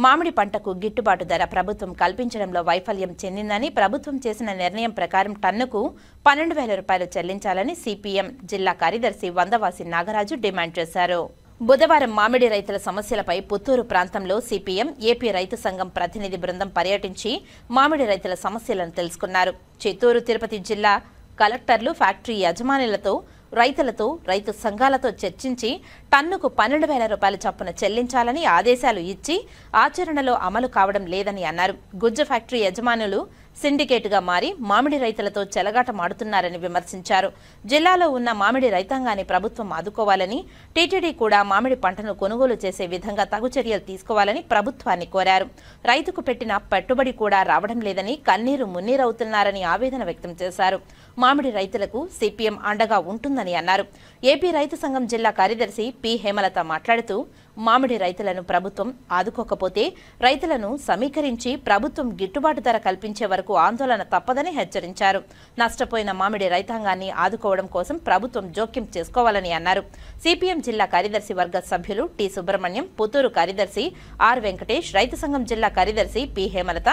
మామిడి పంటకు గిట్టుబాటు ధర ప్రభుత్వం కల్పించడంలో వైఫల్యం చెందిందని, ప్రభుత్వం చేసిన నిర్ణయం ప్రకారం టన్నుకు 12,000 రూపాయలు చెల్లించాలని సిపిఎం జిల్లా కార్యదర్శి వందవాసి నాగరాజు డిమాండ్ చేశారు. బుధవారం మామిడి రైతుల సమస్యలపై పుత్తూరు ప్రాంతంలో సిపిఎం ఏపీ రైతు సంఘం ప్రతినిధి బృందం పర్యటించి మామిడి రైతుల సమస్యలను తెలుసుకున్నారు. చిత్తూరు, తిరుపతి జిల్లా కలెక్టర్లు, ఫ్యాక్టరీ యజమానులతో, రైతులతో, రైతు సంఘాలతో చర్చించి టన్నుకు 12,000 రూపాయల చొప్పున చెల్లించాలని ఆదేశాలు ఇచ్చి ఆచరణలో అమలు కావడం లేదని అన్నారు. గుజ్జ ఫ్యాక్టరీ యజమానులు సిండికేట్గా మారి మామిడి రైతులతో చెలగాటమాడుతున్నారని విమర్శించారు. జిల్లాలో ఉన్న మామిడి రైతాంగాన్ని ప్రభుత్వం ఆదుకోవాలని, టీటీడీ కూడా మామిడి పంటను కొనుగోలు చేసే విధంగా తగు చర్యలు తీసుకోవాలని ప్రభుత్వాన్ని కోరారు. రైతుకు పెట్టిన పెట్టుబడి కూడా రావడం లేదని కన్నీరు మున్నీరవుతున్నారని ఆవేదన వ్యక్తం చేశారు. మామిడి రైతులకు సిపిఎం అండగా ఉంటుందని అన్నారు. ఏపీ రైతు సంఘం జిల్లా కార్యదర్శి పి హేమలత మాట్లాడుతూ, మామిడి రైతులను ప్రభుత్వం ఆదుకోకపోతే రైతులను సమీకరించి ప్రభుత్వం గిట్టుబాటు ధర కల్పించే వరకు ఆందోళన తప్పదని హెచ్చరించారు. నష్టపోయిన మామిడి రైతాంగాన్ని ఆదుకోవడం కోసం ప్రభుత్వం జోక్యం చేసుకోవాలని అన్నారు. సిపిఎం జిల్లా కార్యదర్శి వర్గ సభ్యులు టి సుబ్రహ్మణ్యం, పుత్తూరు కార్యదర్శి ఆర్ వెంకటేష్, రైతు సంఘం జిల్లా కార్యదర్శి పి హేమలత,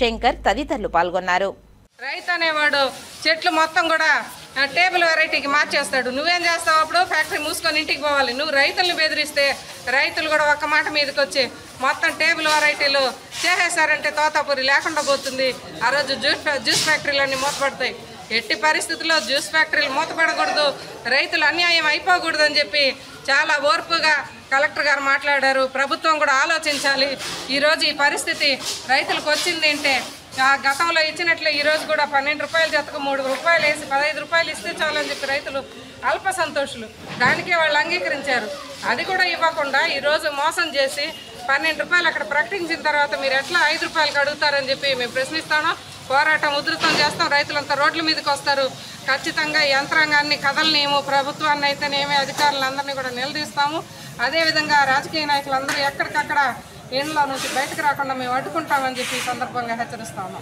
శంకర్ తదితరులు పాల్గొన్నారు. రైతు అనేవాడు చెట్లు మొత్తం కూడా టేబుల్ వెరైటీకి మార్చేస్తాడు. నువ్వేం చేస్తావు? అప్పుడు ఫ్యాక్టరీ మూసుకొని ఇంటికి పోవాలి. నువ్వు రైతులను బెదిరిస్తే రైతులు కూడా ఒక్క మాట మీదకి వచ్చి మొత్తం టేబుల్ వెరైటీలు చేసేసారంటే తోతాపూరి లేకుండా పోతుంది. ఆ రోజు జ్యూస్ ఫ్యాక్టరీలన్నీ మూతపడతాయి. ఎట్టి పరిస్థితుల్లో జ్యూస్ ఫ్యాక్టరీలు మూతపడకూడదు, రైతులు అన్యాయం అయిపోకూడదు అని చెప్పి చాలా ఓర్పుగా కలెక్టర్ గారు మాట్లాడారు. ప్రభుత్వం కూడా ఆలోచించాలి. ఈరోజు ఈ పరిస్థితి రైతులకు వచ్చింది అంటే గతంలో ఇచ్చినట్లే ఈరోజు కూడా 12 రూపాయల జతకు 3 రూపాయలు వేసి 15 రూపాయలు ఇస్తే చాలని చెప్పి రైతులు అల్ప సంతోషులు. దానికే వాళ్ళు అంగీకరించారు. అది కూడా ఇవ్వకుండా ఈరోజు మోసం చేసి 12 రూపాయలు అక్కడ ప్రకటించిన తర్వాత మీరు ఎట్లా 5 రూపాయలకు అడుగుతారని చెప్పి మేము ప్రశ్నిస్తాను. పోరాటం ఉధృతం చేస్తాం. రైతులంతా రోడ్ల మీదకి వస్తారు. ఖచ్చితంగా యంత్రాంగాన్ని కదలనేమో, ప్రభుత్వాన్ని అయితేనేమి, అధికారులందరినీ కూడా నిలదీస్తాము. అదేవిధంగా రాజకీయ నాయకులందరూ ఎక్కడికక్కడ ఇంట్లో నుంచి బయటకు రాకుండా మేము అడ్డుకుంటామని చెప్పి ఈ సందర్భంగా హెచ్చరిస్తాము.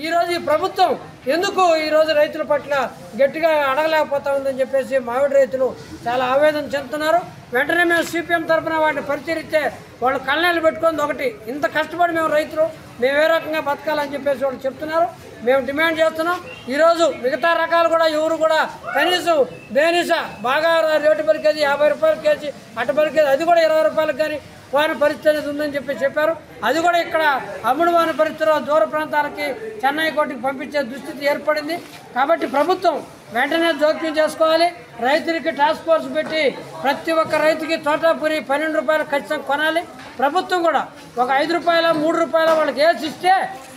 ఈరోజు ఈ ప్రభుత్వం ఎందుకు ఈరోజు రైతుల పట్ల గట్టిగా అడగలేకపోతా ఉందని చెప్పేసి మామిడి రైతులు చాలా ఆవేదన చెందుతున్నారు. వెంటనే మేము సిపిఎం తరఫున వాటిని పరిశీలిస్తే వాళ్ళు కళ్ళనీళ్ళు పెట్టుకుంది ఒకటి, ఇంత కష్టపడి మేము రైతులు మేము ఏ రకంగా బతకాలని చెప్పేసి వాళ్ళు చెప్తున్నారు. మేము డిమాండ్ చేస్తున్నాం. ఈరోజు మిగతా రకాలు కూడా ఎవరు కూడా కనీసం దేనిస బాగా రేటు పలికేది 50 రూపాయల కేజీ, అట్ట పలికేది అది కూడా 20 రూపాయలకు కానీ వాని పరిస్థితి అనేది ఉందని చెప్పారు. అది కూడా ఇక్కడ అమ్ముడు వాని పరిస్థితిలో దూర ప్రాంతాలకి చెన్నై కోటికి పంపించే దుస్థితి ఏర్పడింది. కాబట్టి ప్రభుత్వం వెంటనే జోక్యం చేసుకోవాలి. రైతులకి టాస్క్ ఫోర్స్ పెట్టి ప్రతి ఒక్క రైతుకి తోటాపూరి 12 రూపాయలు ఖచ్చితంగా కొనాలి. ప్రభుత్వం కూడా ఒక 5 రూపాయల 3 రూపాయల వాళ్ళకి వేసి ఇస్తే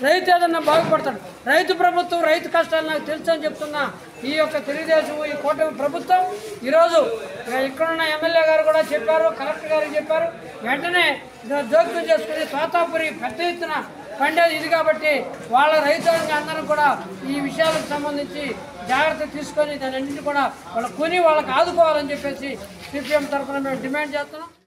రైతు ఏదన్నా బాగుపడతాడు. రైతు ప్రభుత్వం, రైతు కష్టాలు నాకు తెలుసు అని చెప్తున్నా ఈ యొక్క తెలుగుదేశం, ఈ కూటమి ప్రభుత్వం ఈరోజు ఇక్కడున్న ఎమ్మెల్యే గారు కూడా చెప్పారు, కలెక్టర్ గారు చెప్పారు. వెంటనే జోక్యం చేసుకుని తోతాపురి పెద్ద ఎత్తున పండేది ఇది కాబట్టి వాళ్ళ రైతులంగా అందరూ కూడా ఈ విషయాలకు సంబంధించి జాగ్రత్త తీసుకొని దాని అన్నింటినీ కూడా వాళ్ళ కొని వాళ్ళకి ఆదుకోవాలని చెప్పేసి సిపిఎం తరఫున మేము డిమాండ్ చేస్తున్నాం.